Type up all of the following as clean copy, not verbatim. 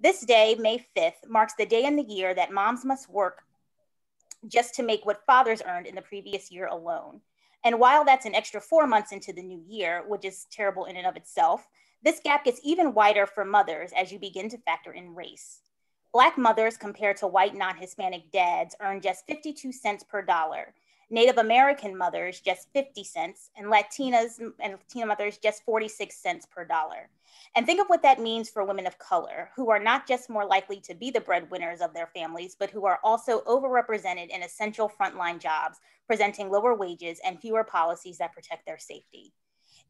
This day, May 5th, marks the day in the year that moms must work just to make what fathers earned in the previous year alone. And while that's an extra 4 months into the new year, which is terrible in and of itself, this gap gets even wider for mothers as you begin to factor in race. Black mothers compared to white non-Hispanic dads earn just 52 cents per dollar. Native American mothers just 50 cents, and Latina mothers just 46 cents per dollar. And think of what that means for women of color, who are not just more likely to be the breadwinners of their families, but who are also overrepresented in essential frontline jobs, presenting lower wages and fewer policies that protect their safety.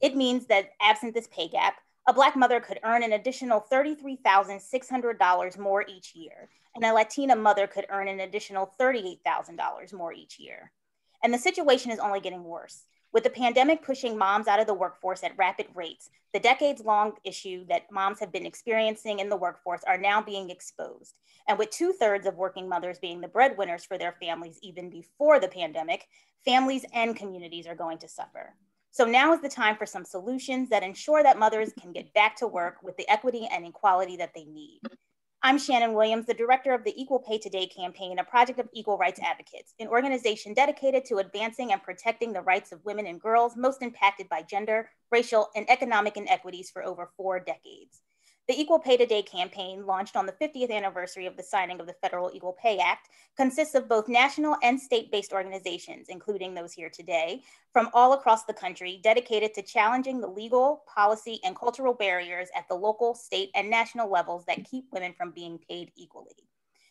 It means that absent this pay gap, a Black mother could earn an additional $33,600 more each year, and a Latina mother could earn an additional $38,000 more each year. And the situation is only getting worse. With the pandemic pushing moms out of the workforce at rapid rates, the decades-long issue that moms have been experiencing in the workforce are now being exposed. And with 2/3 of working mothers being the breadwinners for their families even before the pandemic, families and communities are going to suffer. So now is the time for some solutions that ensure that mothers can get back to work with the equity and equality that they need. I'm Shannon Williams, the director of the Equal Pay Today campaign, a project of equal rights advocates, an organization dedicated to advancing and protecting the rights of women and girls most impacted by gender, racial, and economic inequities for over 4 decades. The Equal Pay Today campaign, launched on the 50th anniversary of the signing of the Federal Equal Pay Act, consists of both national and state-based organizations, including those here today, from all across the country, dedicated to challenging the legal, policy, and cultural barriers at the local, state, and national levels that keep women from being paid equally.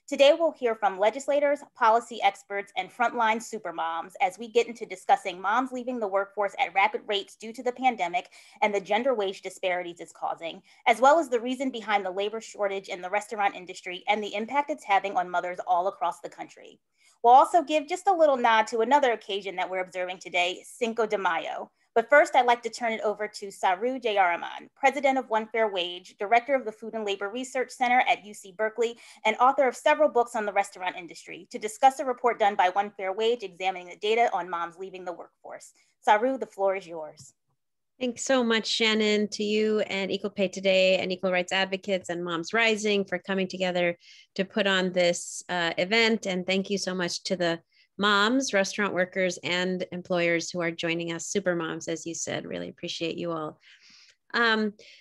Today, we'll hear from legislators, policy experts, and frontline supermoms as we get into discussing moms leaving the workforce at rapid rates due to the pandemic and the gender wage disparities it's causing, as well as the reason behind the labor shortage in the restaurant industry and the impact it's having on mothers all across the country. We'll also give just a little nod to another occasion that we're observing today, Cinco de Mayo. But first, I'd like to turn it over to Saru Jayaraman, president of One Fair Wage, director of the Food and Labor Research Center at UC Berkeley, and author of several books on the restaurant industry, to discuss a report done by One Fair Wage examining the data on moms leaving the workforce. Saru, the floor is yours. Thanks so much, Shannon, to you and Equal Pay Today and Equal Rights Advocates and Moms Rising for coming together to put on this event. And thank you so much to the moms, restaurant workers, and employers who are joining us, super moms, as you said. Really appreciate you all.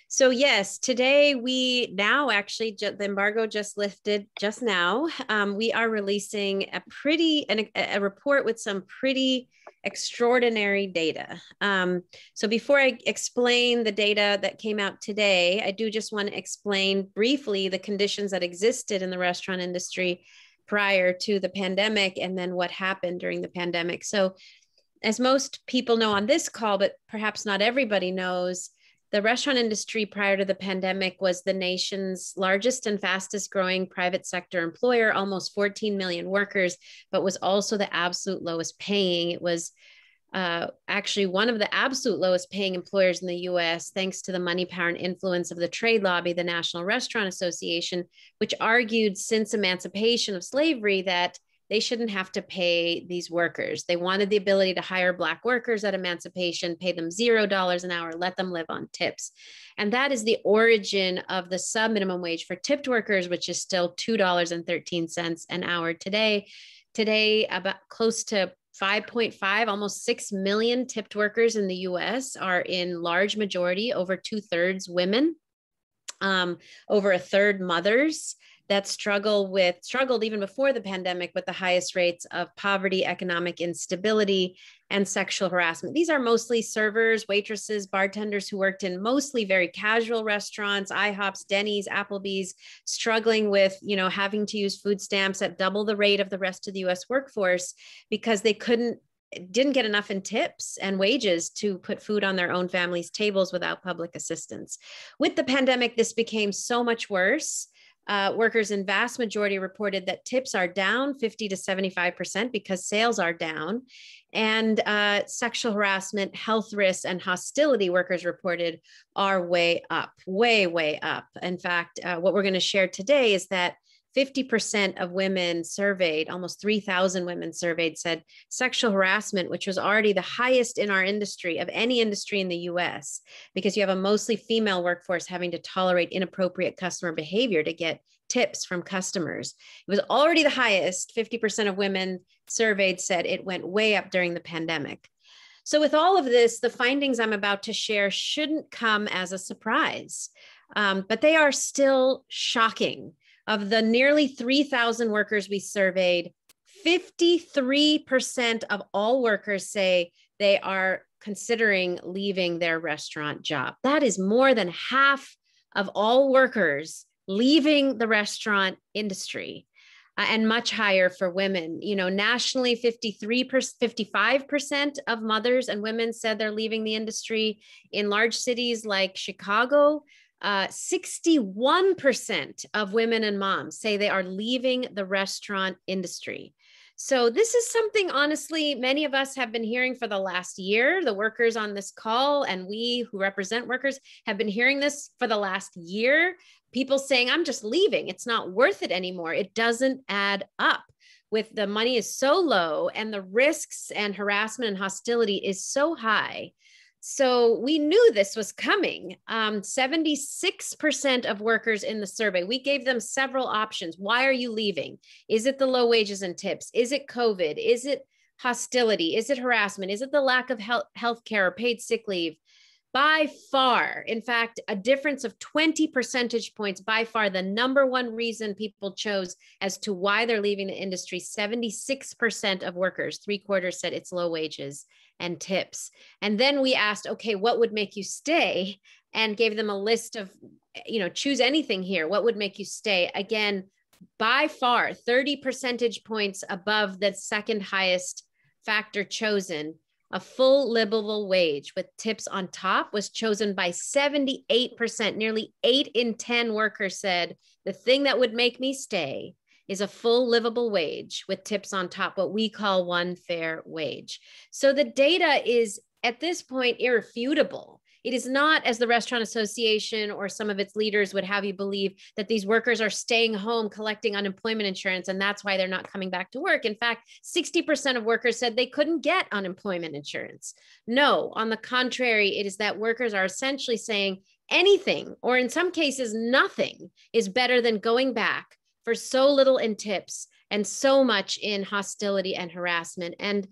So yes, today we now actually, the embargo just lifted just now. We are releasing a report with some pretty extraordinary data. So before I explain the data that came out today, I do just want to explain briefly the conditions that existed in the restaurant industry prior to the pandemic and then what happened during the pandemic. So as most people know on this call, but perhaps not everybody knows, the restaurant industry prior to the pandemic was the nation's largest and fastest growing private sector employer, almost 14 million workers, but was also the absolute lowest paying. It was actually one of the absolute lowest paying employers in the US, thanks to the money, power, and influence of the trade lobby, the National Restaurant Association, which argued since emancipation of slavery that they shouldn't have to pay these workers. They wanted the ability to hire Black workers at emancipation, pay them $0 an hour, let them live on tips. And that is the origin of the sub-minimum wage for tipped workers, which is still $2.13 an hour today. Today, about close to 5.5, almost 6 million tipped workers in the US are in large majority, over 2/3 women, over 1/3 mothers that struggled even before the pandemic with the highest rates of poverty, economic instability, and sexual harassment. These are mostly servers, waitresses, bartenders who worked in mostly very casual restaurants, IHOPs, Denny's, Applebee's, struggling with, having to use food stamps at double the rate of the rest of the US workforce because they didn't get enough in tips and wages to put food on their own families' tables without public assistance. With the pandemic, this became so much worse. Workers in vast majority reported that tips are down 50 to 75% because sales are down. And sexual harassment, health risks, and hostility, workers reported, are way up, way up. In fact, what we're going to share today is that 50% of women surveyed, almost 3,000 women surveyed, said sexual harassment, which was already the highest in our industry, of any industry in the US, because you have a mostly female workforce having to tolerate inappropriate customer behavior to get tips from customers. It was already the highest. 50% of women surveyed said it went way up during the pandemic. So with all of this, the findings I'm about to share shouldn't come as a surprise, but they are still shocking. Of the nearly 3,000 workers we surveyed, 53% of all workers say they are considering leaving their restaurant job. That is more than half of all workers leaving the restaurant industry, and much higher for women. You know, nationally, 55% of mothers and women said they're leaving the industry. In large cities like Chicago, 61% of women and moms say they are leaving the restaurant industry. So this is something, honestly, many of us have been hearing for the last year. The workers on this call and we who represent workers have been hearing this for the last year. People saying, I'm just leaving. It's not worth it anymore. It doesn't add up. With the money is so low and the risks and harassment and hostility is so high. So we knew this was coming. 76% of workers in the survey, we gave them several options. Why are you leaving? Is it the low wages and tips? Is it COVID? Is it hostility? Is it harassment? Is it the lack of health care or paid sick leave? By far, in fact, a difference of 20 percentage points, by far the number one reason people chose as to why they're leaving the industry, 76% of workers, 3/4 said it's low wages and tips. And then we asked, okay, what would make you stay? And gave them a list of, choose anything here. What would make you stay? Again, by far, 30 percentage points above the second highest factor chosen. A full livable wage with tips on top was chosen by 78%. Nearly 8 in 10 workers said the thing that would make me stay is a full livable wage with tips on top, what we call one fair wage. So the data is at this point irrefutable. It is not, as the Restaurant Association or some of its leaders would have you believe, that these workers are staying home collecting unemployment insurance and that's why they're not coming back to work. In fact, 60% of workers said they couldn't get unemployment insurance. No, on the contrary, it is that workers are essentially saying anything, or in some cases, nothing, is better than going back for so little in tips and so much in hostility and harassment. And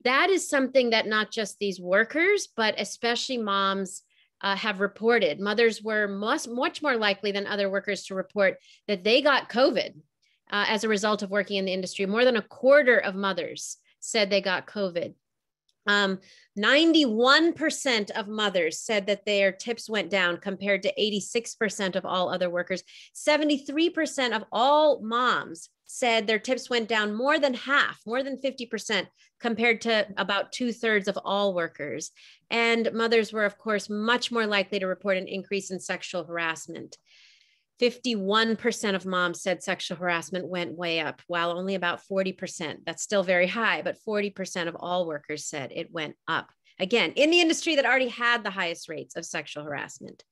that is something that not just these workers, but especially moms have reported. Mothers were much more likely than other workers to report that they got COVID as a result of working in the industry. More than 1/4 of mothers said they got COVID. 91% of mothers said that their tips went down compared to 86% of all other workers. 73% of all moms said their tips went down more than half, more than 50%, compared to about 2/3 of all workers. And mothers were, of course, much more likely to report an increase in sexual harassment. 51% of moms said sexual harassment went way up, while only about 40%, that's still very high, but 40% of all workers said it went up. Again, in the industry that already had the highest rates of sexual harassment.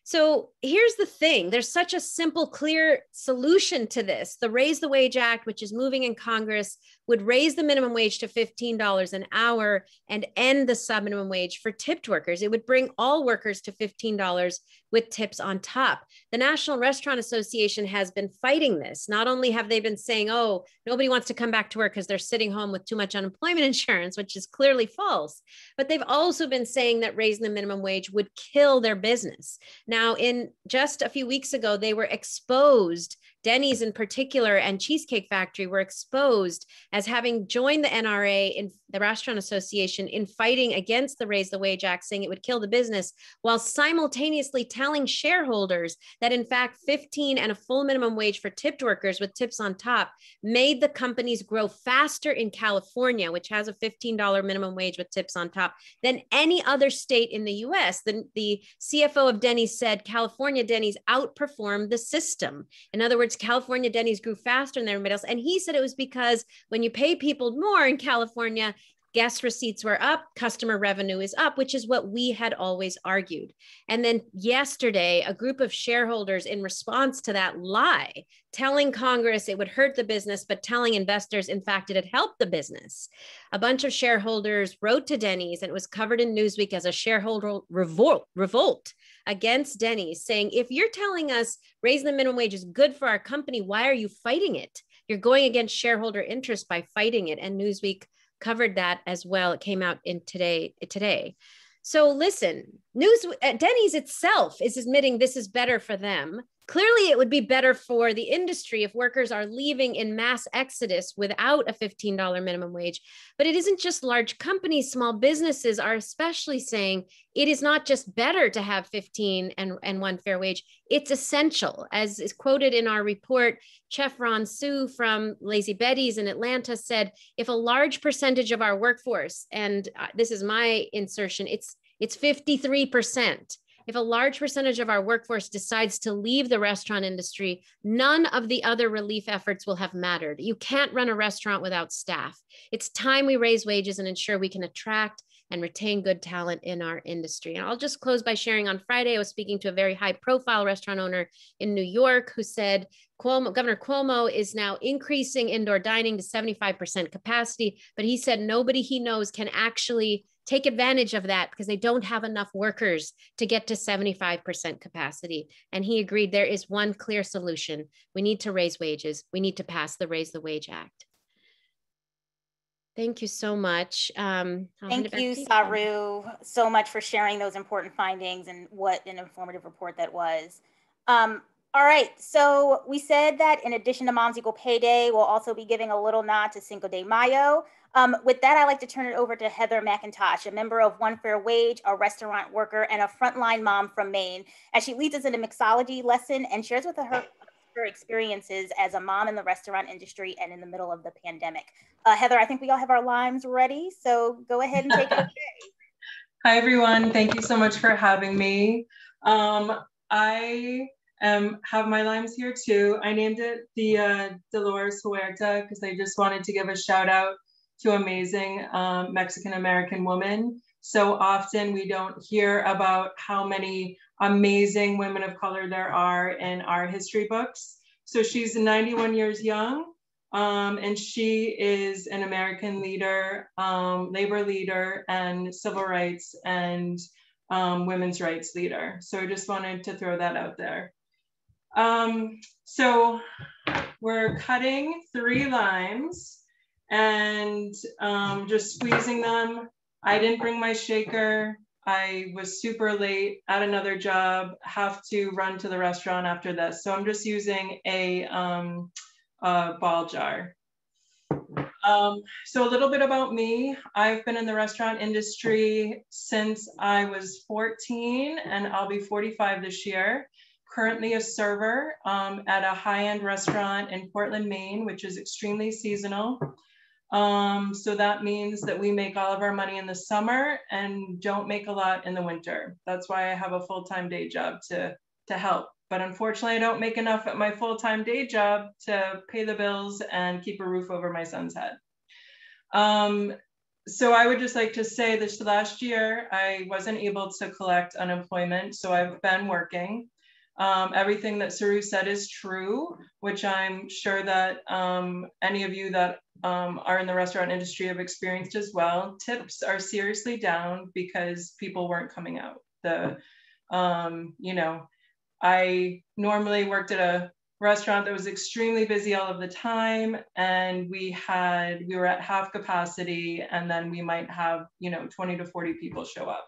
So here's the thing. There's such a simple, clear solution to this. The Raise the Wage Act, which is moving in Congress, would raise the minimum wage to $15 an hour and end the sub-minimum wage for tipped workers. It would bring all workers to $15 with tips on top. The National Restaurant Association has been fighting this. Not only have they been saying, oh, nobody wants to come back to work because they're sitting home with too much unemployment insurance, which is clearly false, but they've also been saying that raising the minimum wage would kill their business. Now, in just a few weeks ago, they were exposed, Denny's in particular and Cheesecake Factory were exposed as having joined the NRA, in the Restaurant Association, in fighting against the Raise the Wage Act, saying it would kill the business, while simultaneously telling shareholders that in fact 15 and a full minimum wage for tipped workers with tips on top made the companies grow faster in California, which has a $15 minimum wage with tips on top, than any other state in the US. The CFO of Denny's said California Denny's outperformed the system. In other words, California Denny's grew faster than everybody else. And he said it was because when you pay people more in California, Guest receipts were up, customer revenue is up, which is what we had always argued. And then yesterday, a group of shareholders, in response to that lie, telling Congress it would hurt the business, but telling investors, in fact, it had helped the business. A bunch of shareholders wrote to Denny's, and it was covered in Newsweek as a shareholder revolt against Denny's, saying, if you're telling us raising the minimum wage is good for our company, why are you fighting it? You're going against shareholder interest by fighting it. And Newsweek covered that as well. It came out in today. So listen, Denny's itself is admitting this is better for them. Clearly, it would be better for the industry if workers are leaving in mass exodus without a $15 minimum wage. But it isn't just large companies, small businesses are especially saying it is not just better to have 15 and one fair wage. It's essential. As is quoted in our report, Chef Ron Sue from Lazy Betty's in Atlanta said, if a large percentage of our workforce, and this is my insertion, it's 53%. If a large percentage of our workforce decides to leave the restaurant industry, none of the other relief efforts will have mattered. You can't run a restaurant without staff. It's time we raise wages and ensure we can attract and retain good talent in our industry. And I'll just close by sharing, on Friday, I was speaking to a very high profile restaurant owner in New York who said, Governor Cuomo is now increasing indoor dining to 75% capacity, but he said nobody he knows can actually take advantage of that because they don't have enough workers to get to 75% capacity. And he agreed there is one clear solution. We need to raise wages. We need to pass the Raise the Wage Act. Thank you so much. Thank you, Saru, so much for sharing those important findings, and what an informative report that was. All right, so we said that in addition to Moms Equal Pay Day, we'll also be giving a little nod to Cinco de Mayo. With that, I'd like to turn it over to Heather Mcintosh, a member of One Fair Wage, a restaurant worker, and a frontline mom from Maine, as she leads us in a mixology lesson and shares with her experiences as a mom in the restaurant industry and in the middle of the pandemic. Heather, I think we all have our limes ready, so go ahead and take it away. Hi, everyone. Thank you so much for having me. I have my limes here too. I named it the Dolores Huerta because I just wanted to give a shout out to amazing Mexican-American women. So often we don't hear about how many amazing women of color there are in our history books. So she's 91 years young, and she is an American leader, labor leader, and civil rights and women's rights leader. So I just wanted to throw that out there. So we're cutting 3 limes and just squeezing them. I didn't bring my shaker. I was super late at another job, have to run to the restaurant after this. So I'm just using a ball jar. So a little bit about me. I've been in the restaurant industry since I was 14, and I'll be 45 this year. Currently a server at a high-end restaurant in Portland, Maine, which is extremely seasonal. So that means that we make all of our money in the summer and don't make a lot in the winter. That's why I have a full-time day job to help. But unfortunately, I don't make enough at my full-time day job to pay the bills and keep a roof over my son's head. So I would just like to say this: last year, I wasn't able to collect unemployment, so I've been working. Everything that Saru said is true, which I'm sure that any of you that are in the restaurant industry have experienced as well. Tips are seriously down because people weren't coming out. You know, I normally worked at a restaurant that was extremely busy all of the time, and we were at half capacity, and then we might have, 20 to 40 people show up.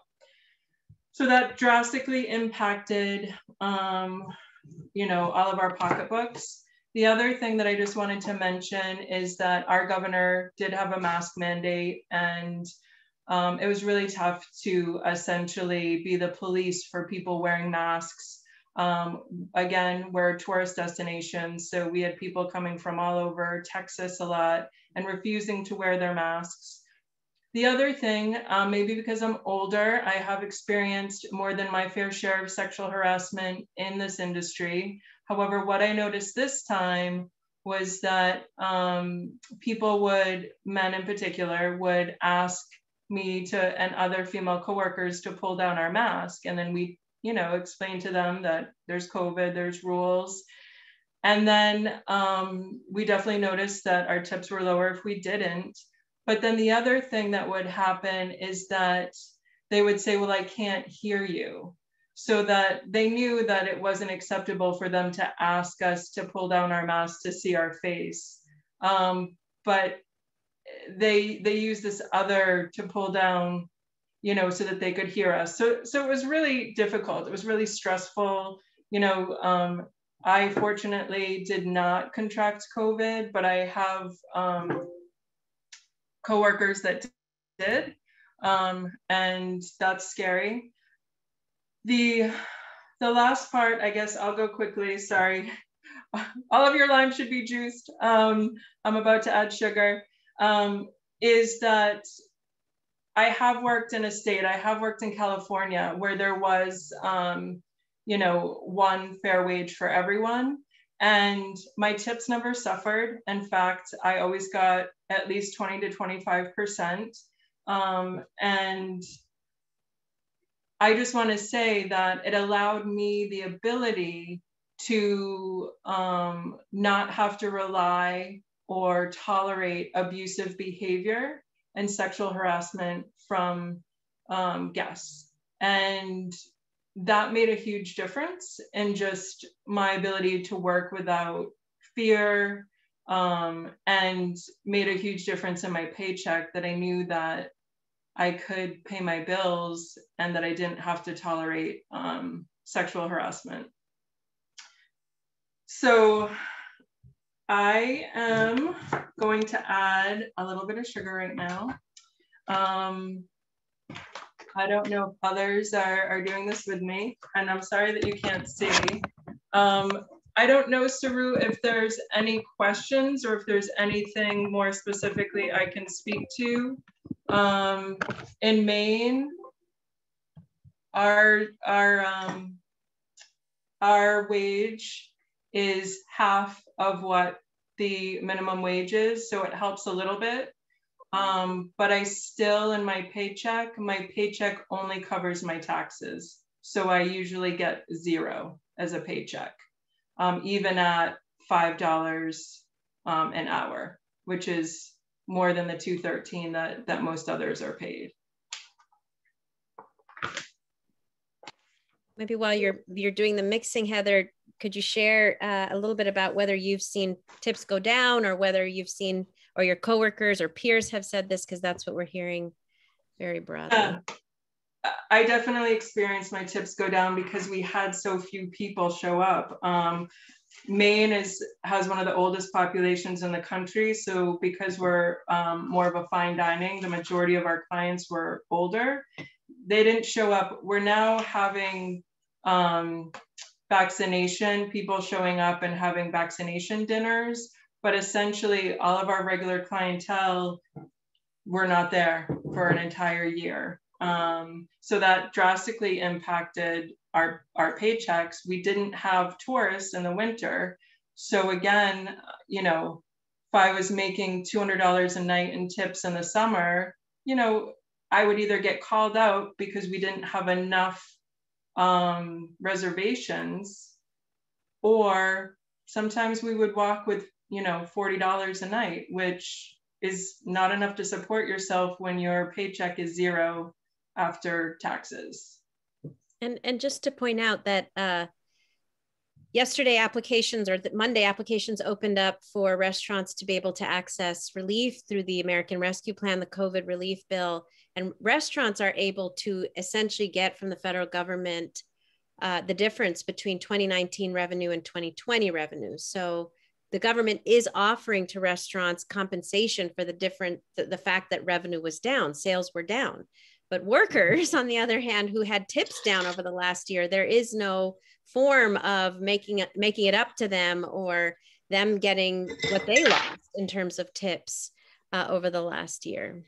So that drastically impacted, all of our pocketbooks. The other thing that I just wanted to mention is that our governor did have a mask mandate, and it was really tough to essentially be the police for people wearing masks. Again, we're a tourist destination, so we had people coming from all over Texas a lot and refusing to wear their masks. The other thing, maybe because I'm older, I have experienced more than my fair share of sexual harassment in this industry. However, what I noticed this time was that people would, men in particular, would ask me to and other female coworkers to pull down our mask, and then we, you know, explain to them that there's COVID, there's rules. And then we definitely noticed that our tips were lower if we didn't. But then the other thing that would happen is that they would say, well, I can't hear you. So that they knew that it wasn't acceptable for them to ask us to pull down our masks to see our face. But they use this other to pull down, you know, so that they could hear us. So it was really difficult. It was really stressful. You know, I fortunately did not contract COVID, but I have coworkers that did, and that's scary. The last part, I guess I'll go quickly, sorry. All of your lime should be juiced. I'm about to add sugar. Is that I have worked in a state, I have worked in California where there was, you know, one fair wage for everyone. And my tips never suffered. In fact, I always got at least 20 to 25%. And I just want to say that it allowed me the ability to not have to rely or tolerate abusive behavior and sexual harassment from guests. And that made a huge difference in just my ability to work without fear, and made a huge difference in my paycheck, that I knew that I could pay my bills and that I didn't have to tolerate sexual harassment. So I am going to add a little bit of sugar right now. I don't know if others are doing this with me, and I'm sorry that you can't see. I don't know, Saru, if there's any questions or if there's anything more specifically I can speak to. In Maine, our wage is half of what the minimum wage is, so it helps a little bit. But I still, in my paycheck only covers my taxes. So I usually get 0 as a paycheck, even at $5 an hour, which is more than the $213 that most others are paid. Maybe while you're doing the mixing, Heather, could you share a little bit about whether you've seen tips go down, or whether you've seen, or your coworkers or peers have said this, because that's what we're hearing very broadly. Yeah. I definitely experienced my tips go down because we had so few people show up. Maine has one of the oldest populations in the country. So because we're more of a fine dining, the majority of our clients were older. They didn't show up. We're now having vaccination, people showing up and having vaccination dinners, but essentially all of our regular clientele were not there for an entire year. So that drastically impacted our paychecks. We didn't have tourists in the winter. So again, you know, if I was making $200 a night in tips in the summer, you know, I would either get called out because we didn't have enough reservations, or sometimes we would walk with, you know, $40 a night, which is not enough to support yourself when your paycheck is 0 after taxes. And just to point out that yesterday applications, or Monday applications, opened up for restaurants to be able to access relief through the American Rescue Plan, the COVID relief bill. And restaurants are able to essentially get from the federal government the difference between 2019 revenue and 2020 revenue. So the government is offering to restaurants compensation for the fact that revenue was down, sales were down. But workers, on the other hand, who had tips down over the last year, there is no form of making it up to them, or them getting what they lost in terms of tips over the last year.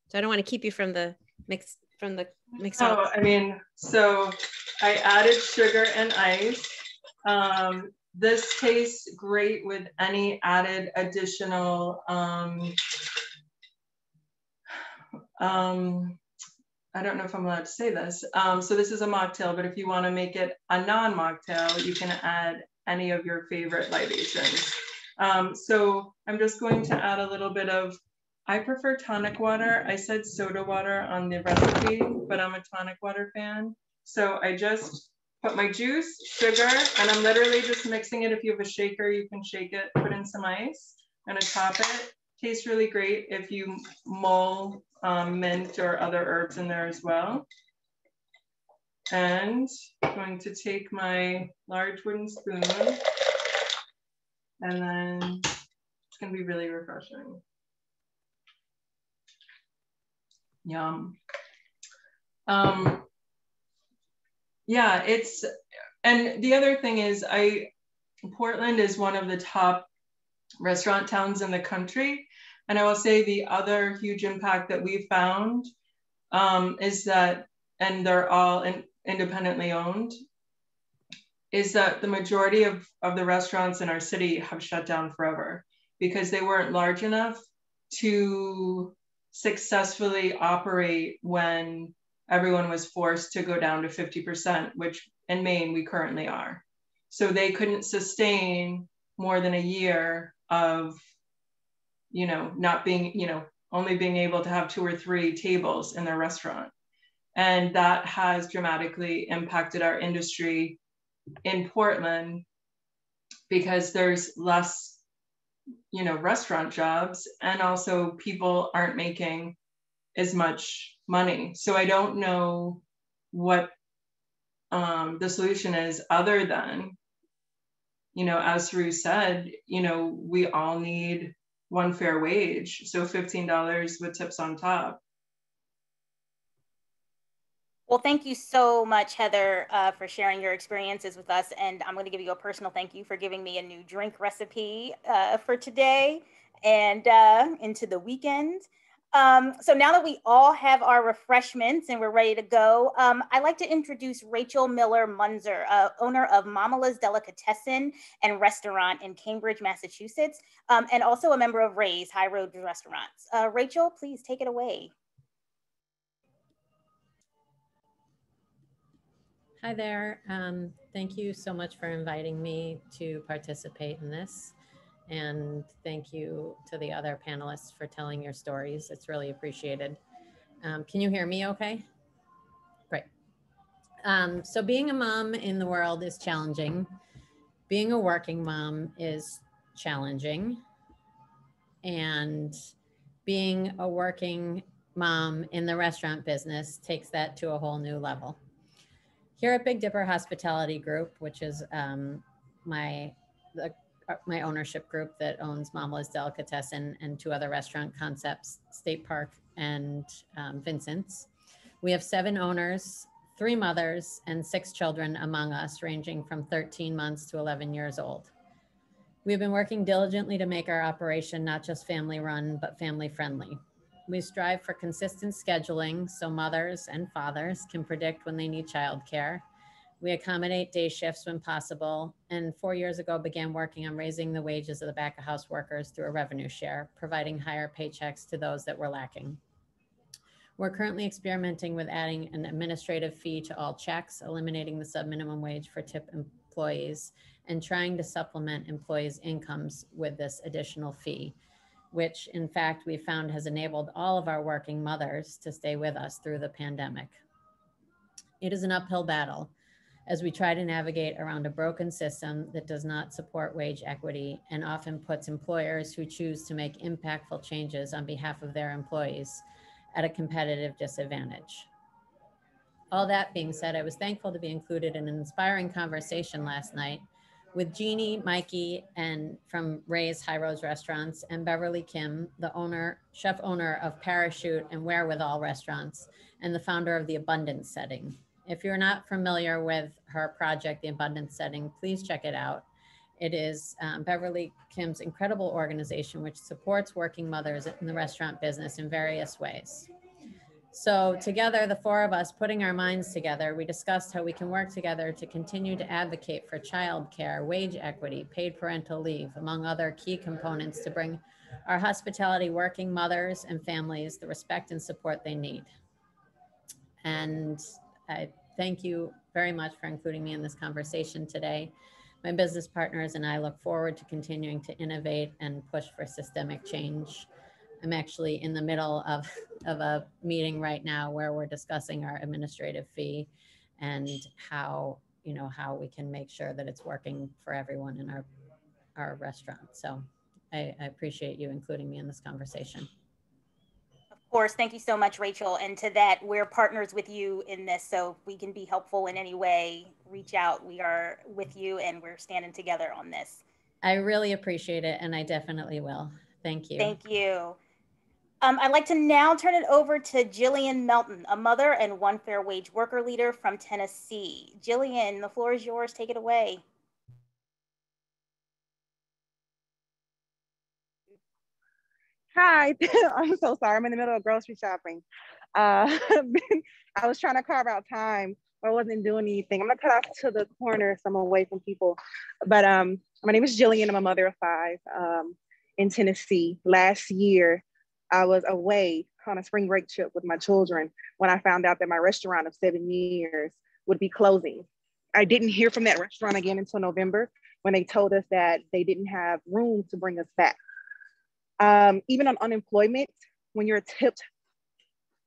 So I don't want to keep you from the mix. Oh, I mean, so I added sugar and ice. This tastes great with any added additional, I don't know if I'm allowed to say this. So this is a mocktail, but if you want to make it a non-mocktail, you can add any of your favorite libations. So I'm just going to add a little bit of, I prefer tonic water. I said soda water on the recipe, but I'm a tonic water fan. So I just put my juice, sugar, and I'm literally just mixing it. If you have a shaker, you can shake it, put in some ice. I'm gonna top it. Tastes really great if you mull mint or other herbs in there as well. And I'm going to take my large wooden spoon, and then it's gonna be really refreshing. Yum. Yeah, it's, and the other thing is Portland is one of the top restaurant towns in the country. And I will say the other huge impact that we found is that, and they're all independently owned, is that the majority of the restaurants in our city have shut down forever because they weren't large enough to successfully operate when everyone was forced to go down to 50%, which in Maine we currently are. So they couldn't sustain more than a year of, you know, not being, you know, only being able to have 2 or 3 tables in their restaurant. And that has dramatically impacted our industry in Portland because there's less, you know, restaurant jobs, and also people aren't making as much money. So I don't know what the solution is other than, you know, as Saru said, you know, we all need one fair wage. So $15 with tips on top. Well, thank you so much, Heather, for sharing your experiences with us. And I'm going to give you a personal thank you for giving me a new drink recipe for today and into the weekend. So now that we all have our refreshments and we're ready to go, I'd like to introduce Rachel Miller Munzer, owner of Mamala's Delicatessen and Restaurant in Cambridge, Massachusetts, and also a member of Ray's High Road Restaurants. Rachel, please take it away. Hi there. Thank you so much for inviting me to participate in this. And thank you to the other panelists for telling your stories. It's really appreciated. Can you hear me okay? Great. So being a mom in the world is challenging. Being a working mom is challenging. And being a working mom in the restaurant business takes that to a whole new level. Here at Big Dipper Hospitality Group, which is my ownership group that owns Mamala's Delicatessen and 2 other restaurant concepts, State Park and Vincent's. We have 7 owners, 3 mothers, and 6 children among us, ranging from 13 months to 11 years old. We've been working diligently to make our operation not just family run, but family friendly. We strive for consistent scheduling so mothers and fathers can predict when they need childcare. We accommodate day shifts when possible, and 4 years ago began working on raising the wages of the back of house workers through a revenue share, providing higher paychecks to those that were lacking. We're currently experimenting with adding an administrative fee to all checks, eliminating the sub-minimum wage for tip employees, and trying to supplement employees' incomes with this additional fee, which in fact we found has enabled all of our working mothers to stay with us through the pandemic. It is an uphill battle as we try to navigate around a broken system that does not support wage equity and often puts employers who choose to make impactful changes on behalf of their employees at a competitive disadvantage. All that being said, I was thankful to be included in an inspiring conversation last night with Jeannie, Mikey, and from Ray's High Road Restaurants, and Beverly Kim, the chef owner of Parachute and Wherewithal Restaurants, and the founder of The Abundance Setting. If you're not familiar with her project, The Abundance Setting, please check it out. It is Beverly Kim's incredible organization, which supports working mothers in the restaurant business in various ways. So together, the four of us putting our minds together, we discussed how we can work together to continue to advocate for childcare, wage equity, paid parental leave, among other key components to bring our hospitality working mothers and families the respect and support they need. And I thank you very much for including me in this conversation today. My business partners and I look forward to continuing to innovate and push for systemic change. I'm actually in the middle of a meeting right now where we're discussing our administrative fee and how we can make sure that it's working for everyone in our restaurant. So I appreciate you including me in this conversation. Of course, thank you so much, Rachel. And to that, we're partners with you in this. So if we can be helpful in any way, reach out. We are with you and we're standing together on this. I really appreciate it. And I definitely will. Thank you. Thank you. I'd like to now turn it over to Jillian Melton, a mother and one fair wage worker leader from Tennessee. Jillian, the floor is yours. Take it away. Hi, I'm so sorry. I'm in the middle of grocery shopping. I was trying to carve out time. I wasn't doing anything. I'm gonna cut off to the corner so I'm away from people. But my name is Jillian. I'm a mother of 5 in Tennessee. Last year, I was away on a spring break trip with my children when I found out that my restaurant of 7 years would be closing. I didn't hear from that restaurant again until November when they told us that they didn't have room to bring us back. Even on unemployment, when you're a tipped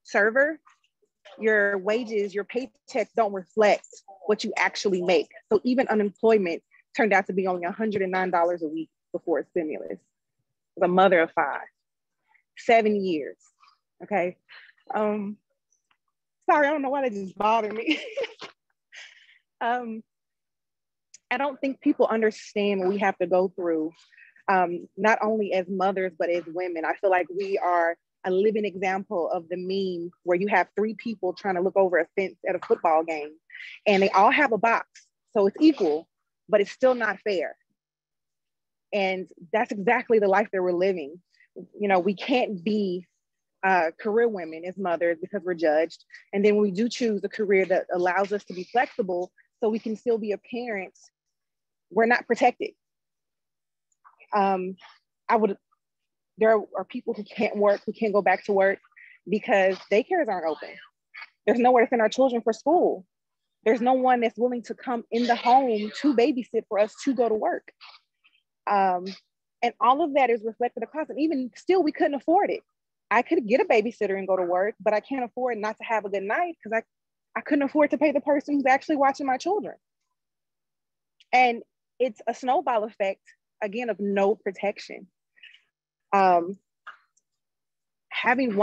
server, your wages, your paychecks don't reflect what you actually make. So even unemployment turned out to be only $109 a week before stimulus. As a mother of 5, 7 years, okay? Sorry, I don't know why that just bothered me. I don't think people understand what we have to go through, not only as mothers, but as women. I feel like we are a living example of the meme where you have 3 people trying to look over a fence at a football game and they all have a box. So it's equal, but it's still not fair. And that's exactly the life that we're living. You know, we can't be career women as mothers because we're judged. And then when we do choose a career that allows us to be flexible so we can still be a parent, we're not protected. There are people who can't work, who can't go back to work because daycares aren't open. There's nowhere to send our children for school. There's no one that's willing to come in the home to babysit for us to go to work. And all of that is reflected across, and even still, we couldn't afford it. I could get a babysitter and go to work, but I can't afford not to have a good night because I couldn't afford to pay the person who's actually watching my children. And it's a snowball effect, again, of no protection. Having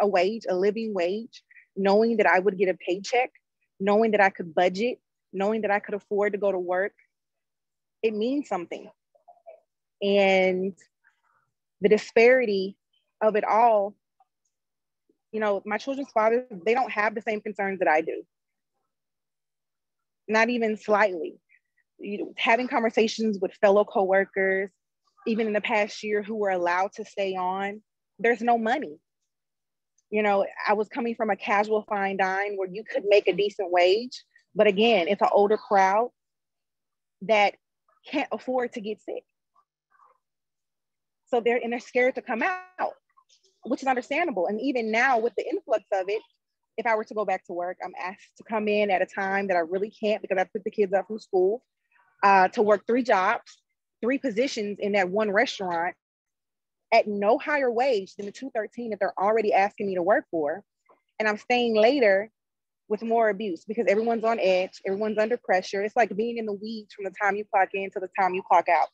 a wage, a living wage, knowing that I would get a paycheck, knowing that I could budget, knowing that I could afford to go to work, it means something. And the disparity of it all, you know, my children's fathers, they don't have the same concerns that I do. Not even slightly. You know, having conversations with fellow coworkers, even in the past year, who were allowed to stay on, there's no money. You know, I was coming from a casual fine dine where you could make a decent wage, but again, it's an older crowd that can't afford to get sick. So they're scared to come out, which is understandable. And even now with the influx of it, if I were to go back to work, I'm asked to come in at a time that I really can't because I pick the kids up from school, to work 3 jobs, 3 positions in that one restaurant at no higher wage than the $213 that they're already asking me to work for. And I'm staying later with more abuse because everyone's on edge, everyone's under pressure. It's like being in the weeds from the time you clock in to the time you clock out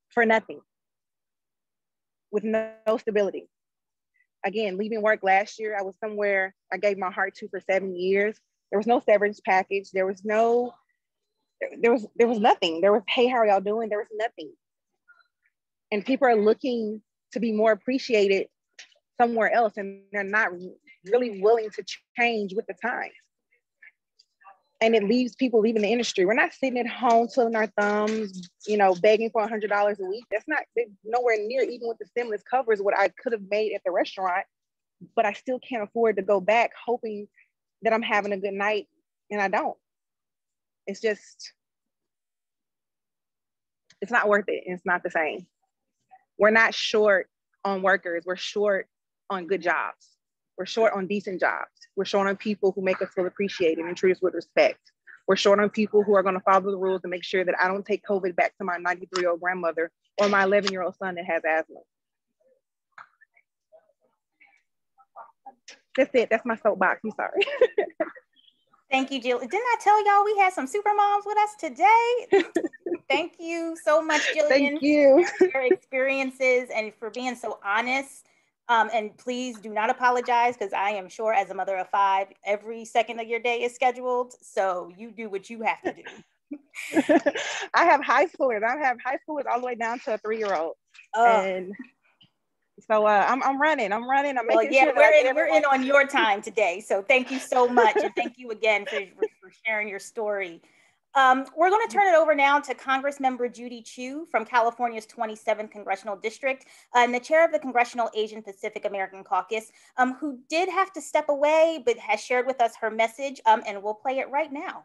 for nothing, with no stability. Again, leaving work last year, I was somewhere I gave my heart to for 7 years. There was no severance package. There was nothing. There was, hey, how are y'all doing? There was nothing. And people are looking to be more appreciated somewhere else, and they're not really willing to change with the times. And it leaves people leaving the industry. We're not sitting at home twiddling our thumbs, you know, begging for $100 a week. That's not nowhere near, even with the stimulus, covers what I could have made at the restaurant but I still can't afford to go back hoping that I'm having a good night, and I don't. It's just, it's not worth it. It's not the same. We're not short on workers. We're short on good jobs. We're short on decent jobs. We're short on people who make us feel appreciated and treat us with respect. We're short on people who are going to follow the rules and make sure that I don't take COVID back to my 93-year-old grandmother or my 11-year-old son that has asthma. That's it. That's my soapbox. I'm sorry. Thank you, Jill. Didn't I tell y'all we had some super moms with us today? Thank you so much, Jillian. Thank you. For your experiences and for being so honest. And please do not apologize, because I am sure as a mother of 5, every second of your day is scheduled. So you do what you have to do. I have high schoolers. I have high schoolers all the way down to a 3-year-old. And so I'm running. I'm making sure that we're in on your time today. So thank you so much. And thank you again for sharing your story. We're going to turn it over now to Congressmember Judy Chu from California's 27th Congressional District and the chair of the Congressional Asian Pacific American Caucus, who did have to step away, but has shared with us her message, and we'll play it right now.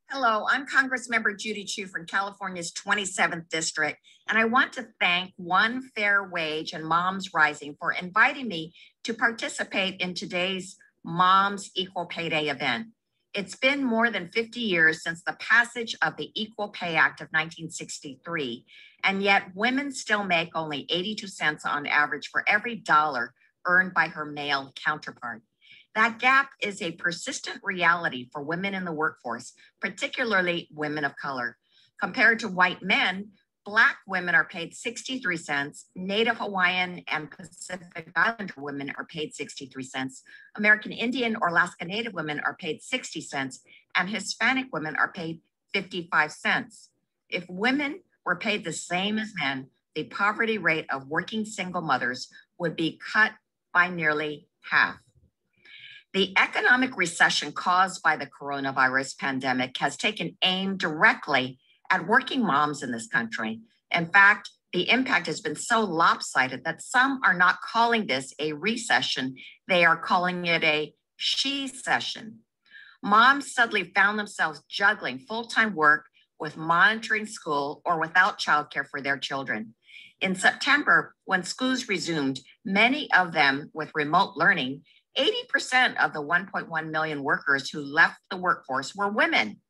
Hello, I'm Congressmember Judy Chu from California's 27th District, and I want to thank One Fair Wage and Moms Rising for inviting me to participate in today's Moms Equal Pay Day event. It's been more than 50 years since the passage of the Equal Pay Act of 1963, and yet women still make only 82 cents on average for every dollar earned by her male counterpart. That gap is a persistent reality for women in the workforce, particularly women of color. Compared to white men, Black women are paid 63 cents, Native Hawaiian and Pacific Islander women are paid 63 cents, American Indian or Alaska Native women are paid 60 cents, and Hispanic women are paid 55 cents. If women were paid the same as men, the poverty rate of working single mothers would be cut by nearly half. The economic recession caused by the coronavirus pandemic has taken aim directly at working moms in this country. In fact, the impact has been so lopsided that some are not calling this a recession, they are calling it a she-cession. Moms suddenly found themselves juggling full-time work with monitoring school or without childcare for their children. In September, when schools resumed, many of them with remote learning, 80% of the 1.1 million workers who left the workforce were women.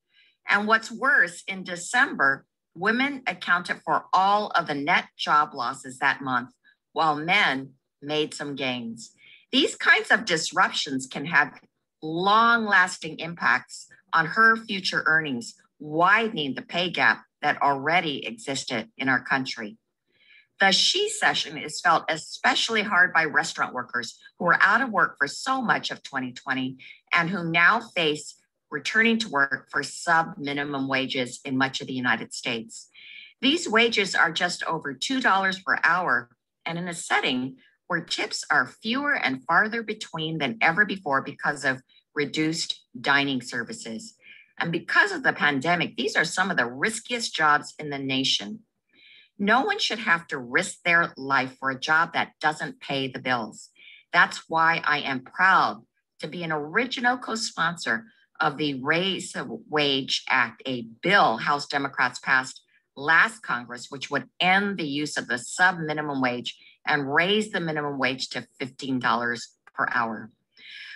And what's worse, in December, women accounted for all of the net job losses that month, while men made some gains. These kinds of disruptions can have long-lasting impacts on her future earnings, widening the pay gap that already existed in our country. The she-cession is felt especially hard by restaurant workers who were out of work for so much of 2020 and who now face returning to work for sub-minimum wages in much of the United States. These wages are just over $2 per hour, and in a setting where tips are fewer and farther between than ever before because of reduced dining services. And because of the pandemic, these are some of the riskiest jobs in the nation. No one should have to risk their life for a job that doesn't pay the bills. That's why I am proud to be an original co-sponsor of the Raise the Wage Act, a bill House Democrats passed last Congress, which would end the use of the sub-minimum wage and raise the minimum wage to $15 per hour.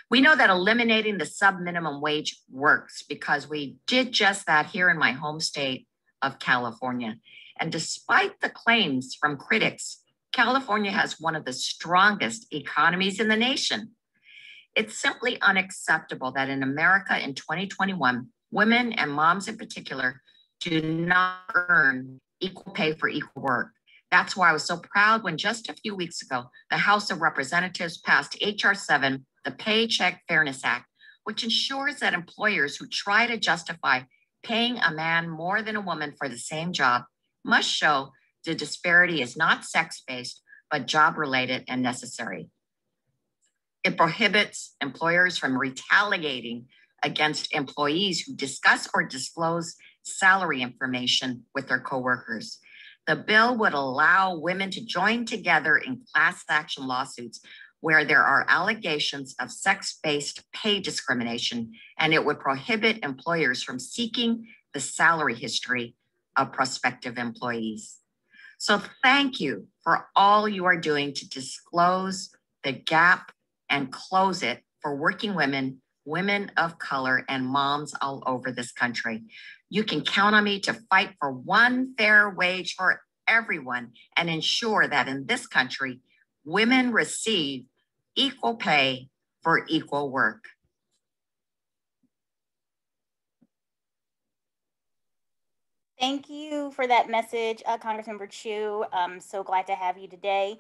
We know that eliminating the sub-minimum wage works because we did just that here in my home state of California. And despite the claims from critics, California has one of the strongest economies in the nation. It's simply unacceptable that in America in 2021, women and moms in particular do not earn equal pay for equal work. That's why I was so proud when just a few weeks ago, the House of Representatives passed H.R. 7, the Paycheck Fairness Act, which ensures that employers who try to justify paying a man more than a woman for the same job must show the disparity is not sex-based, but job-related and necessary. It prohibits employers from retaliating against employees who discuss or disclose salary information with their coworkers. The bill would allow women to join together in class action lawsuits where there are allegations of sex-based pay discrimination, and it would prohibit employers from seeking the salary history of prospective employees. So thank you for all you are doing to disclose the gap and close it for working women, women of color, and moms all over this country. You can count on me to fight for one fair wage for everyone and ensure that in this country, women receive equal pay for equal work. Thank you for that message, Congressmember Chu. I'm so glad to have you today.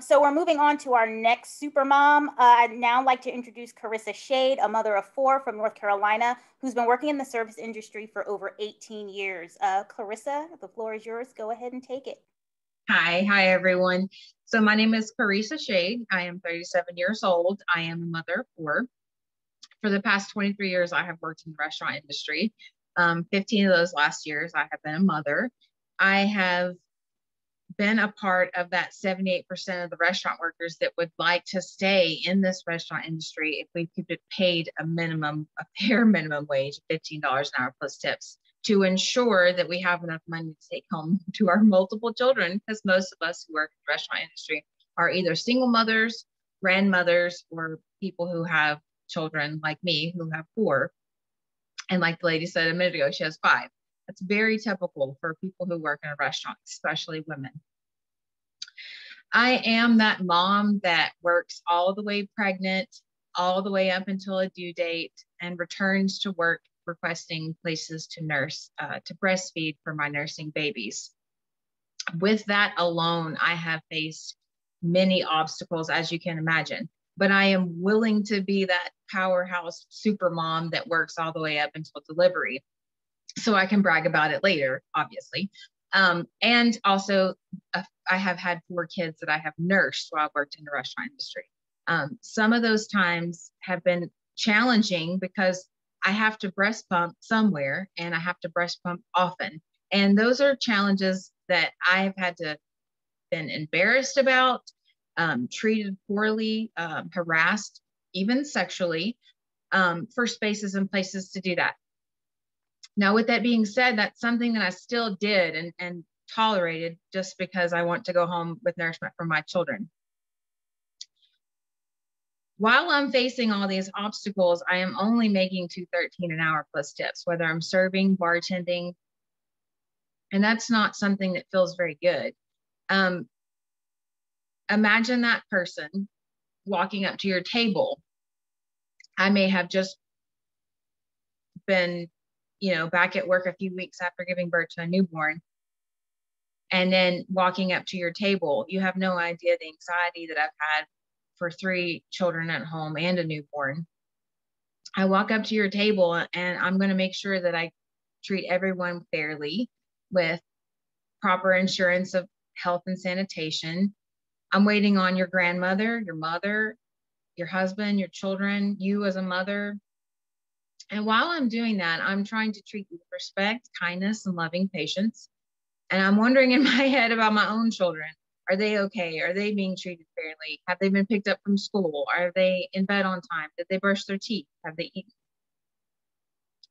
So we're moving on to our next super mom. I'd now like to introduce Karissa Shade, a mother of 4 from North Carolina, who's been working in the service industry for over 18 years. Karissa, the floor is yours. Go ahead and take it. Hi everyone. So my name is Karissa Shade. I am 37 years old. I am a mother of 4. For the past 23 years, I have worked in the restaurant industry. 15 of those last years, I have been a mother. I have been a part of that 78% of the restaurant workers that would like to stay in this restaurant industry if we could get paid a fair minimum wage, $15 an hour plus tips, to ensure that we have enough money to take home to our multiple children, because most of us who work in the restaurant industry are either single mothers, grandmothers, or people who have children like me who have 4. And like the lady said a minute ago, she has 5. That's very typical for people who work in a restaurant, especially women. I am that mom that works all the way pregnant, all the way up until a due date, and returns to work requesting places to nurse, to breastfeed for my nursing babies. With that alone, I have faced many obstacles, as you can imagine, but I am willing to be that powerhouse super mom that works all the way up until delivery, so I can brag about it later, obviously. And also, I have had 4 kids that I have nursed while I've worked in the restaurant industry. Some of those times have been challenging because I have to breast pump somewhere and I have to breast pump often. And those are challenges that I have had to been embarrassed about, treated poorly, harassed, even sexually, for spaces and places to do that. Now, with that being said, that's something that I still did and tolerated just because I want to go home with nourishment for my children. While I'm facing all these obstacles, I am only making $2.13 an hour plus tips, whether I'm serving, bartending, and that's not something that feels very good. Imagine that person walking up to your table. I may have just been, back at work a few weeks after giving birth to a newborn, and then walking up to your table. You have no idea the anxiety that I've had for 3 children at home and a newborn. I walk up to your table and I'm going to make sure that I treat everyone fairly with proper insurance of health and sanitation. I'm waiting on your grandmother, your mother, your husband, your children, you as a mother. And while I'm doing that, I'm trying to treat you with respect, kindness, and loving patience. And I'm wondering in my head about my own children. Are they okay? Are they being treated fairly? Have they been picked up from school? Are they in bed on time? Did they brush their teeth? Have they eaten?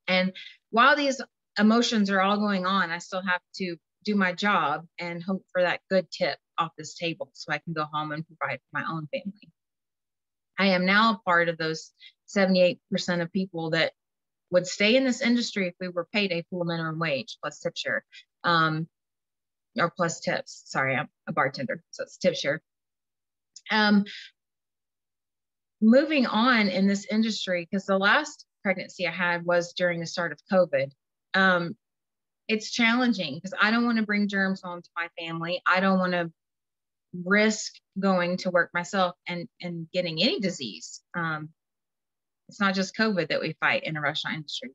And while these emotions are all going on, I still have to do my job and hope for that good tip off this table so I can go home and provide for my own family. I am now a part of those 78% of people that would stay in this industry if we were paid a full minimum wage plus tip share. Or plus tips. Sorry, I'm a bartender, so it's tip share. Moving on in this industry, because the last pregnancy I had was during the start of COVID. It's challenging because I don't want to bring germs home to my family. I don't want to risk going to work myself and getting any disease. It's not just COVID that we fight in the restaurant industry.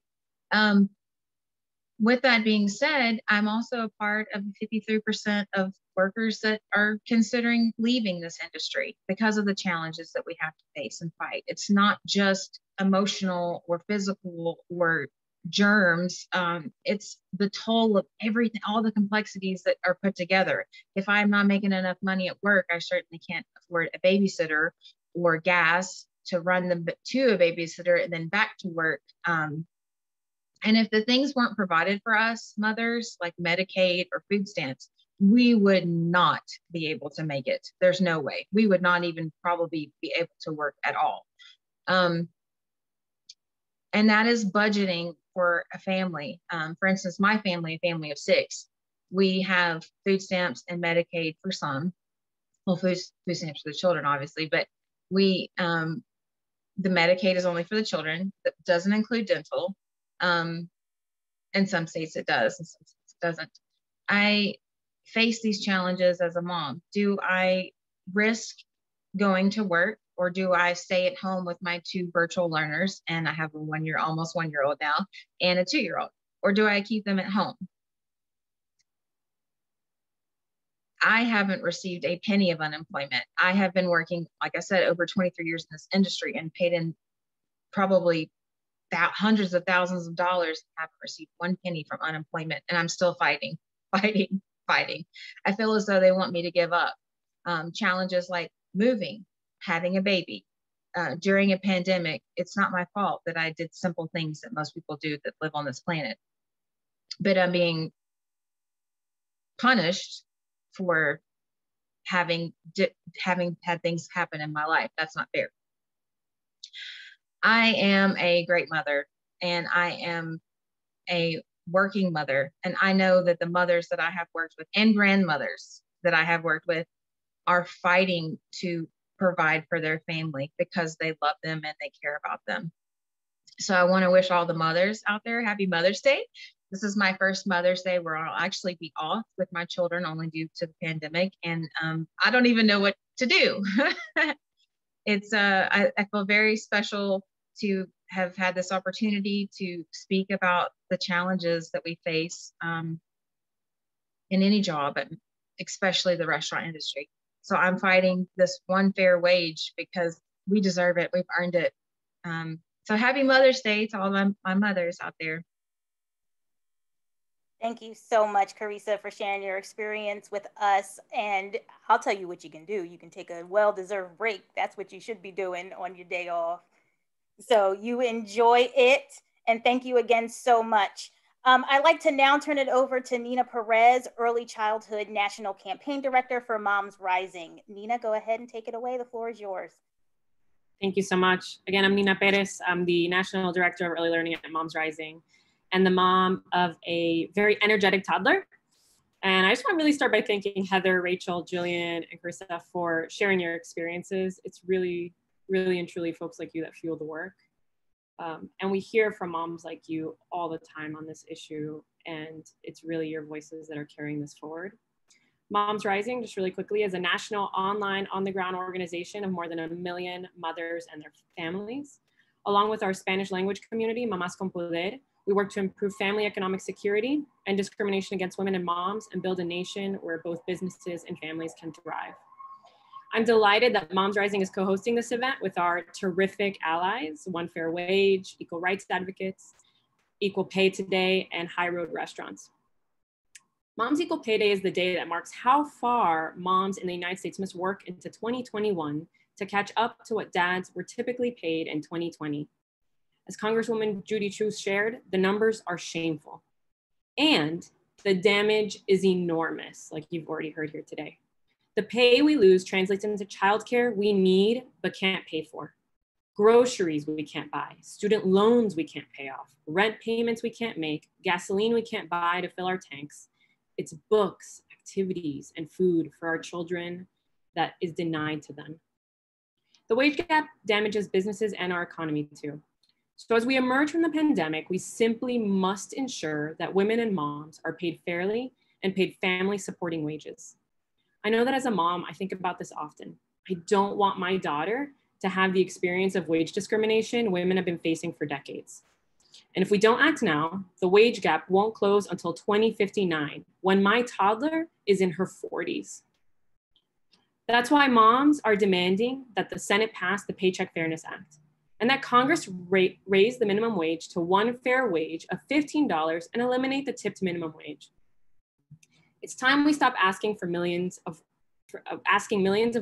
With that being said, I'm also a part of 53% of workers that are considering leaving this industry because of the challenges that we have to face and fight. It's not just emotional or physical or germs. It's the toll of everything, all the complexities that are put together. If I'm not making enough money at work, I certainly can't afford a babysitter or gas to run them to a babysitter and then back to work. And if the things weren't provided for us mothers, like Medicaid or food stamps, we would not be able to make it. There's no way. We would not even probably be able to work at all. And that is budgeting for a family. For instance, my family, a family of 6, we have food stamps and Medicaid for some. Well, food stamps for the children, obviously, but we, the Medicaid is only for the children. That doesn't include dental. In some states it does, in some states it doesn't. I face these challenges as a mom. Do I risk going to work, or do I stay at home with my 2 virtual learners, and I have a almost 1-year-old now, and a 2-year-old, or do I keep them at home? I haven't received a penny of unemployment. I have been working, like I said, over 23 years in this industry and paid in probably hundreds of thousands of dollars, haven't received 1 penny from unemployment, and I'm still fighting. I feel as though they want me to give up. Challenges like moving, having a baby. During a pandemic, it's not my fault that I did simple things that most people do that live on this planet. But I'm being punished for having had things happen in my life. That's not fair. I am a great mother, and I am a working mother. And I know that the mothers that I have worked with and grandmothers that I have worked with are fighting to provide for their family because they love them and they care about them. So I want to wish all the mothers out there happy Mother's Day. This is my first Mother's Day where I'll actually be off with my children, only due to the pandemic. And I don't even know what to do. I feel very special to have had this opportunity to speak about the challenges that we face in any job, but especially the restaurant industry. So I'm fighting this one fair wage because we deserve it. We've earned it. So happy Mother's Day to all my mothers out there. Thank you so much, Karissa, for sharing your experience with us. And I'll tell you what you can do. You can take a well-deserved break. That's what you should be doing on your day off. So you enjoy it. And thank you again so much. I'd like to now turn it over to Nina Perez, Early Childhood National Campaign Director for Moms Rising. Nina, go ahead and take it away. The floor is yours. Thank you so much. Again, I'm Nina Perez. I'm the National Director of Early Learning at Moms Rising and the mom of a very energetic toddler. And I just want to really start by thanking Heather, Rachel, Jillian, and Karissa for sharing your experiences. It's really, really and truly folks like you that fuel the work. And we hear from moms like you all the time on this issue, and it's really your voices that are carrying this forward. Moms Rising, just really quickly, is a national online on-the-ground organization of more than 1 million mothers and their families. Along with our Spanish language community, Mamás con Poder, we work to improve family economic security and discrimination against women and moms and build a nation where both businesses and families can thrive. I'm delighted that Moms Rising is co-hosting this event with our terrific allies, One Fair Wage, Equal Rights Advocates, Equal Pay Today, and High Road Restaurants. Moms Equal Pay Day is the day that marks how far moms in the United States must work into 2021 to catch up to what dads were typically paid in 2020. As Congresswoman Judy Chu shared, the numbers are shameful. And the damage is enormous, like you've already heard here today. The pay we lose translates into childcare we need but can't pay for, groceries we can't buy, student loans we can't pay off, rent payments we can't make, gasoline we can't buy to fill our tanks. It's books, activities, and food for our children that is denied to them. The wage gap damages businesses and our economy too. So as we emerge from the pandemic, we simply must ensure that women and moms are paid fairly and paid family supporting wages. I know that as a mom, I think about this often. I don't want my daughter to have the experience of wage discrimination women have been facing for decades. And if we don't act now, the wage gap won't close until 2059, when my toddler is in her 40s. That's why moms are demanding that the Senate pass the Paycheck Fairness Act. and that Congress raise the minimum wage to one fair wage of $15 and eliminate the tipped minimum wage. It's time we stop asking for millions of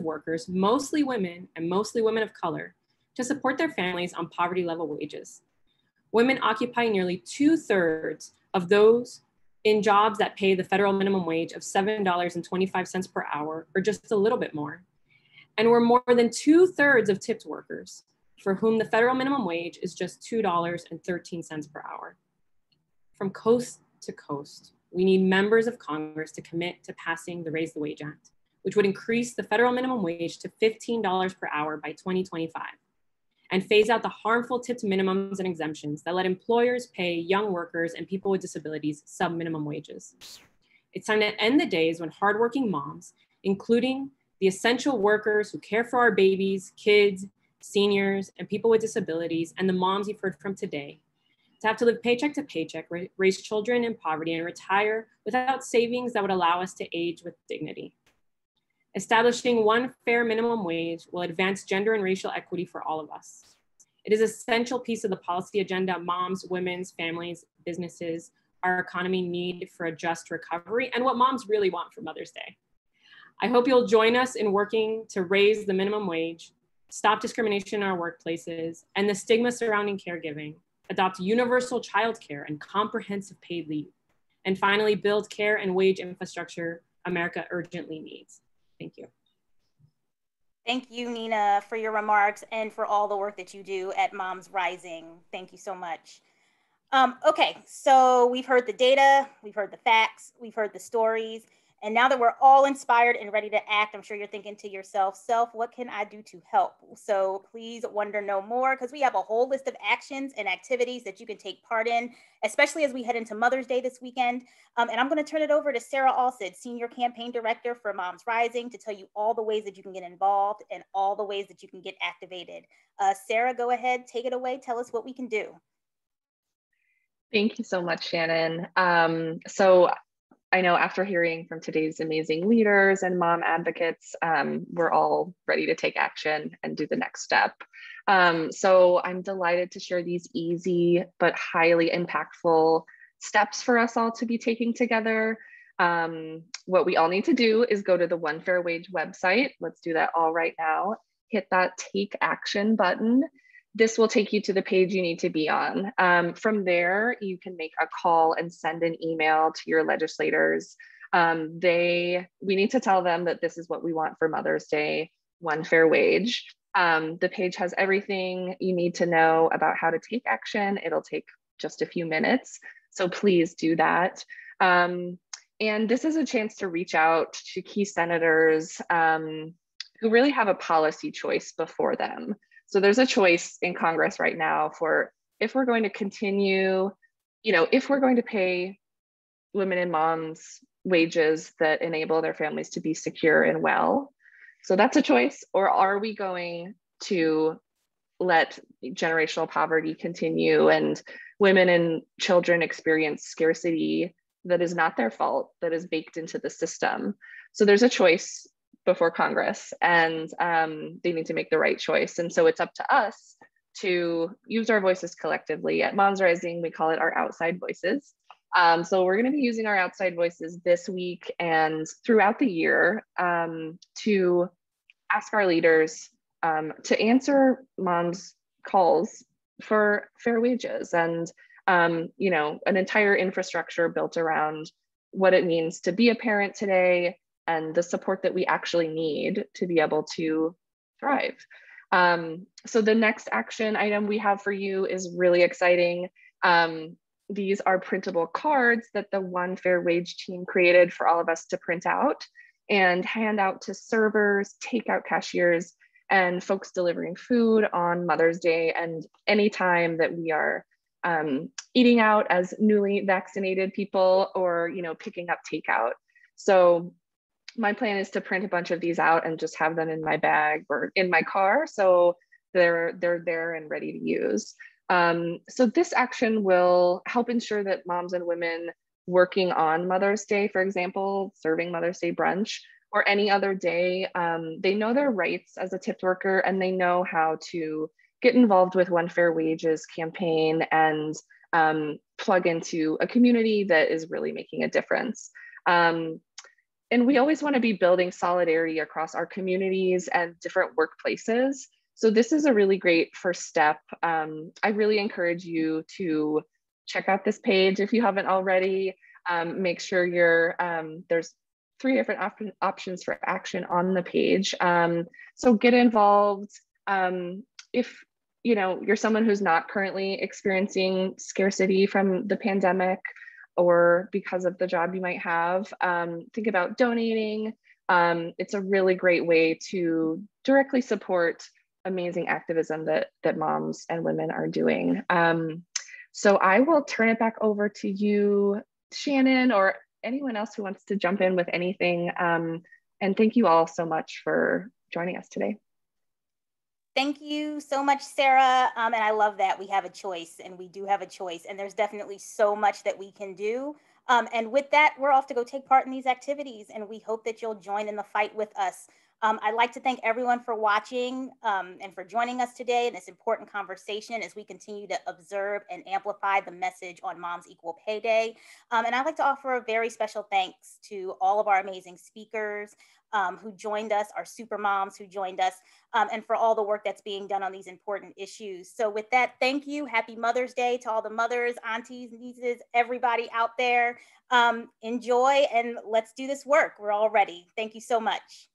workers, mostly women and mostly women of color, to support their families on poverty level wages. Women occupy nearly 2/3 of those in jobs that pay the federal minimum wage of $7.25 per hour, or just a little bit more. And we're more than 2/3 of tipped workers, for whom the federal minimum wage is just $2.13 per hour. From coast to coast, we need members of Congress to commit to passing the Raise the Wage Act, which would increase the federal minimum wage to $15 per hour by 2025, and phase out the harmful tipped minimums and exemptions that let employers pay young workers and people with disabilities sub-minimum wages. It's time to end the days when hardworking moms, including the essential workers who care for our babies, kids, seniors, and people with disabilities, and the moms you've heard from today, to have to live paycheck to paycheck, raise children in poverty, and retire without savings that would allow us to age with dignity. Establishing one fair minimum wage will advance gender and racial equity for all of us. It is an essential piece of the policy agenda moms, women's, families, businesses, our economy need for a just recovery, and what moms really want for Mother's Day. I hope you'll join us in working to raise the minimum wage, stop discrimination in our workplaces, and the stigma surrounding caregiving, adopt universal childcare and comprehensive paid leave, and finally build care and wage infrastructure America urgently needs. Thank you. Thank you, Nina, for your remarks and for all the work that you do at Moms Rising. Thank you so much. Okay, so we've heard the data, we've heard the facts, we've heard the stories, and now that we're all inspired and ready to act, I'm sure you're thinking to yourself, what can I do to help? So please wonder no more, because we have a whole list of actions and activities that you can take part in, especially as we head into Mother's Day this weekend. And I'm going to turn it over to Sarah Alston, Senior Campaign Director for Moms Rising, to tell you all the ways that you can get involved and all the ways that you can get activated. Sarah, go ahead, take it away. Tell us what we can do. Thank you so much, Shannon. So I know after hearing from today's amazing leaders and mom advocates, we're all ready to take action and do the next step. So I'm delighted to share these easy but highly impactful steps for us all to be taking together. What we all need to do is go to the One Fair Wage website. Let's do that all right now. Hit that Take Action button. This will take you to the page you need to be on. From there, you can make a call and send an email to your legislators. We need to tell them that this is what we want for Mother's Day, one fair wage. The page has everything you need to know about how to take action. It'll take just a few minutes, so please do that. And this is a chance to reach out to key senators who really have a policy choice before them. So there's a choice in Congress right now for if we're going to continue, if we're going to pay women and moms wages that enable their families to be secure and well. So that's a choice. Or are we going to let generational poverty continue and women and children experience scarcity that is not their fault, that is baked into the system? So there's a choice before Congress, and they need to make the right choice. And so it's up to us to use our voices collectively. At Moms Rising, we call it our outside voices. So we're going to be using our outside voices this week and throughout the year to ask our leaders to answer moms' calls for fair wages and an entire infrastructure built around what it means to be a parent today and the support that we actually need to be able to thrive. So the next action item we have for you is really exciting. These are printable cards that the One Fair Wage team created for all of us to print out and hand out to servers, takeout cashiers, and folks delivering food on Mother's Day and any time that we are eating out as newly vaccinated people or picking up takeout. So my plan is to print a bunch of these out and just have them in my bag or in my car, so they're there and ready to use. So this action will help ensure that moms and women working on Mother's Day, for example, serving Mother's Day brunch or any other day, they know their rights as a tipped worker and they know how to get involved with One Fair Wages campaign and plug into a community that is really making a difference. And we always want to be building solidarity across our communities and different workplaces. So this is a really great first step. I really encourage you to check out this page if you haven't already. Make sure there's 3 different options for action on the page. So get involved. If you're someone who's not currently experiencing scarcity from the pandemic or because of the job you might have, think about donating. It's a really great way to directly support amazing activism that moms and women are doing. So I will turn it back over to you, Shannon, or anyone else who wants to jump in with anything. And thank you all so much for joining us today. Thank you so much, Sarah. And I love that we have a choice, and we do have a choice, and there's definitely so much that we can do. And with that, we're off to go take part in these activities, and we hope that you'll join in the fight with us. I'd like to thank everyone for watching and for joining us today in this important conversation as we continue to observe and amplify the message on Moms Equal Pay Day. And I'd like to offer a very special thanks to all of our amazing speakers who joined us, our super moms who joined us, and for all the work that's being done on these important issues. So with that, thank you. Happy Mother's Day to all the mothers, aunties, nieces, everybody out there. Enjoy, and let's do this work. We're all ready. Thank you so much.